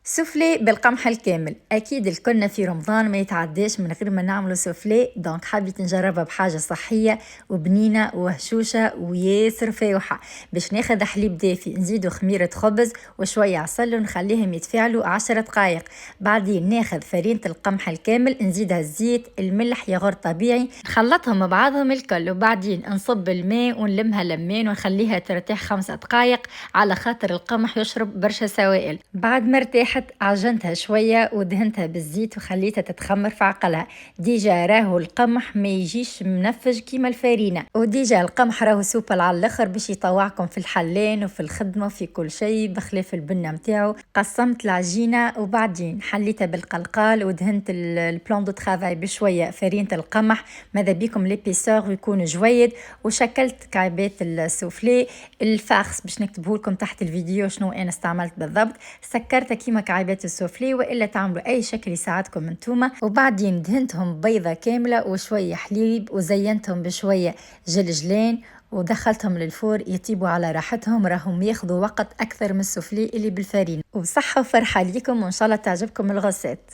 سوفلي بالقمح الكامل، اكيد الكلنا في رمضان ما يتعداش من غير ما نعملوا سوفلي. دونك حبيت نجربها بحاجه صحيه وبنينه وهشوشه وياسر فاوحه. باش ناخذ حليب دافي، نزيدو خميره خبز وشويه عسل ونخليهم يتفاعلوا 10 دقائق. بعدين ناخذ فرينه القمح الكامل، نزيدها الزيت، الملح، ياغورت طبيعي، نخلطهم مع بعضهم الكل، وبعدين نصب الماء ونلمها لمين ونخليها ترتاح 5 دقائق على خاطر القمح يشرب برشا سوائل. بعد ما ارتاحت عجنتها شوية ودهنتها بالزيت وخليتها تتخمر في عقلها. ديجا راهو القمح ما يجيش منفج كيما الفارينة، وديجا القمح راهو سوبل على الاخر باش يطوعكم في الحلين وفي الخدمة وفي كل شيء بخلاف البنة متاعو. قسمت العجينة وبعدين حليتها بالقلقال ودهنت البلان دو ترافاي بشوية فرينة القمح، ماذا بيكم ليبيسور يكون جويد، وشكلت كعبات السوفلي. الفاخس باش نكتبه لكم تحت الفيديو شنو انا استعملت بالضبط. سكرتها كيما كعبات السوفلي، والا تعملوا اي شكل يساعدكم انتوما. وبعدين دهنتهم بيضه كامله وشويه حليب وزينتهم بشويه جلجلين ودخلتهم للفور يطيبوا على راحتهم. راهم ياخذوا وقت اكثر من السوفلي اللي بالفرين. وصحه وفرحه ليكم وان شاء الله تعجبكم الغسات.